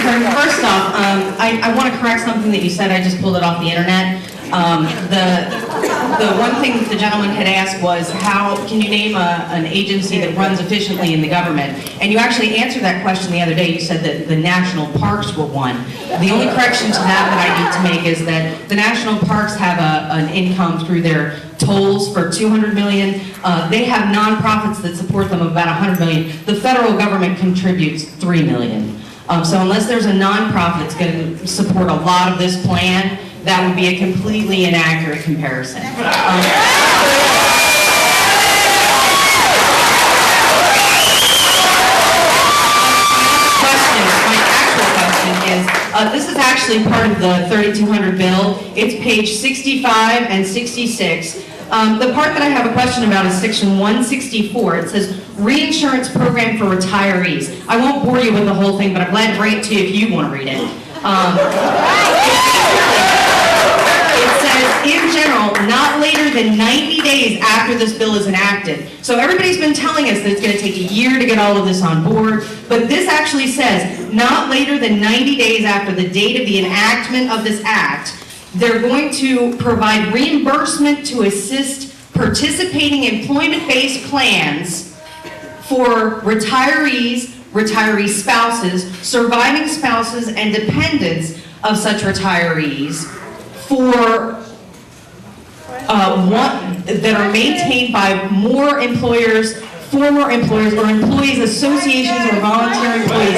Cardin, first off, I want to correct something that you said. I just pulled it off the internet. The one thing that the gentleman had asked was, how can you name an agency that runs efficiently in the government? And you actually answered that question the other day. You said that the national parks were one. The only correction to that I need to make is that the national parks have an income through their tolls for $200 million. They have nonprofits that support them of about $100 million. The federal government contributes $3 million. So unless there's a nonprofit that's going to support a lot of this plan, that would be a completely inaccurate comparison. My actual question is, this is actually part of the 3200 bill. It's page 65 and 66. The part that I have a question about is section 164. It says reinsurance program for retirees. I won't bore you with the whole thing, but I'm glad to read it to you if you want to read it. It says, in general, not later than 90 days after this bill is enacted. So everybody's been telling us that it's going to take a year to get all of this on board, but this actually says not later than 90 days after the date of the enactment of this act, they're going to provide reimbursement to assist participating employment-based plans for retirees, retiree spouses, surviving spouses, and dependents of such retirees for that are maintained by more employers, former employers, or employees associations or volunteer employees.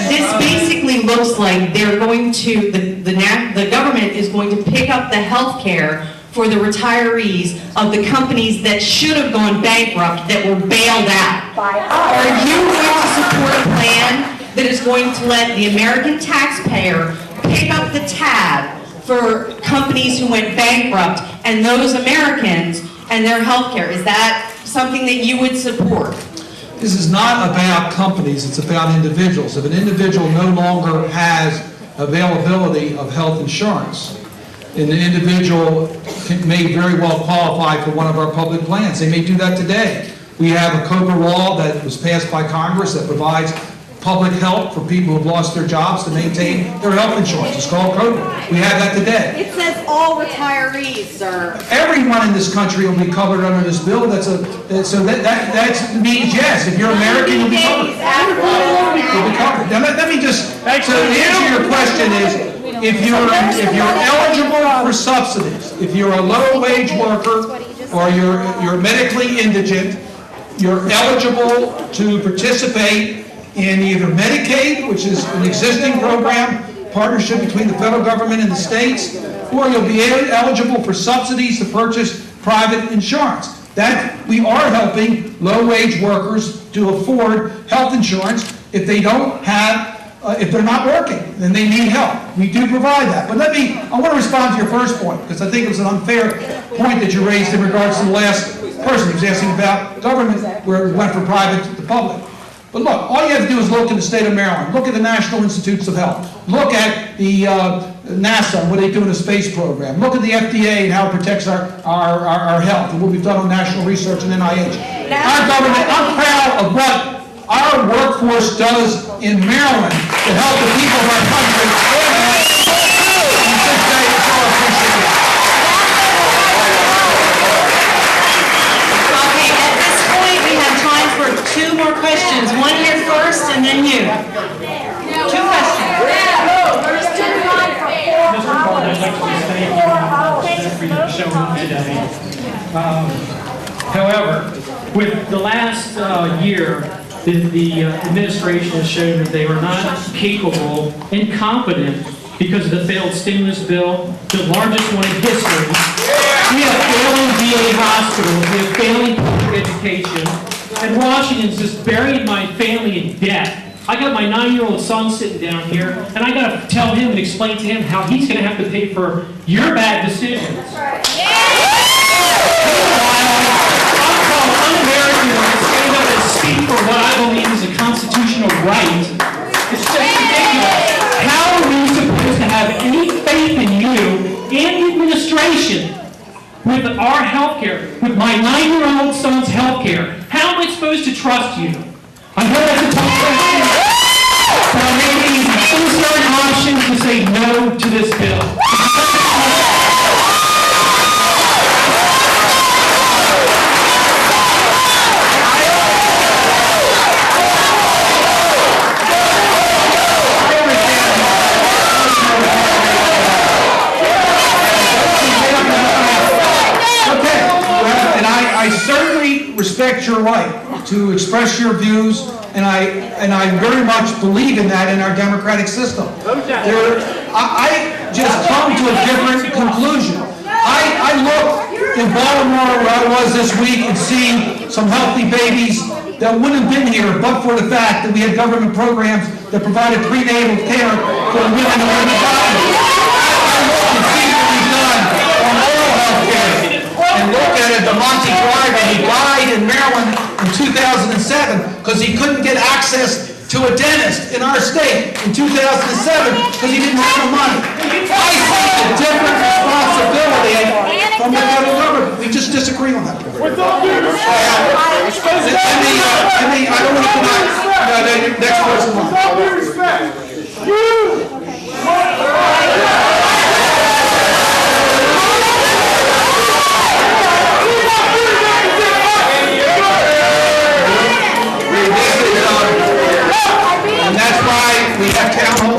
This basically looks like they're going to, the government is going to pick up the health care for the retirees of the companies that should have gone bankrupt that were bailed out. Are you going to support a plan that is going to let the American taxpayer pick up the tab for companies who went bankrupt and those Americans and their health care? Is that something that you would support? This is not about companies, it's about individuals. If an individual no longer has availability of health insurance, and the individual may very well qualify for one of our public plans. They may do that today. We have a COBRA law that was passed by Congress that provides public help for people who have lost their jobs to maintain their health insurance. It's called COBRA. We have that today. It says all retirees, sir. Everyone in this country will be covered under this bill. That means yes. If you're American, you'll be covered. You'll be covered. Now let me just. So the answer to your question is, if you're eligible for subsidies, if you're a low-wage worker or you're medically indigent, you're eligible to participate in either Medicaid, which is an existing program, partnership between the federal government and the states, or you'll be eligible for subsidies to purchase private insurance. That we are helping low-wage workers to afford health insurance if they don't have, if they're not working, then they need help. We do provide that. But I want to respond to your first point, because I think it was an unfair point that you raised in regards to the last person who was asking about government, where it went from private to public. But look, all you have to do is look in the state of Maryland. Look at the National Institutes of Health. Look at the NASA and what they do in the space program. Look at the FDA and how it protects our health and what we've done on national research and NIH. Our government, I'm proud of what our workforce does in Maryland to help the people of our country. Okay, at this point we have time for two more questions. One here first and then you. Two questions. Mr. Cardin, I'd like to just thank you for your showing today. However, with the last year, the administration has shown that they were not capable and competent because of the failed stimulus bill, the largest one in history. We have failing VA hospitals, we have failing public education, and Washington's just buried my family in debt. I got my 9-year-old son sitting down here, and I got to tell him and explain to him how he's going to have to pay for your bad decisions. Meanwhile, I'm called un-American to stand up and speak for what I believe is a constitutional right. It's just ridiculous. How are we supposed to have any faith in you and the administration with our health care, with my 9-year-old son's health care? How am I supposed to trust you? I know that's a tough question, but I'm making it easy. no to this bill. I certainly respect your right to express your views, and I very much believe in that in our democratic system. I just come to a different conclusion. I look in Baltimore where I was this week and see some healthy babies that wouldn't have been here but for the fact that we had government programs that provided prenatal care for women who were adopted. I look and see what we've done on oral health care. And look at it, the Monty Driver, he died in Maryland in 2007 because he couldn't get access to a dentist in our state in 2007 because he didn't have the money. I see a different responsibility from the federal government. We just disagree on that. With all due respect, I don't want to come out. Next person. With all due respect, and that's why we have town halls.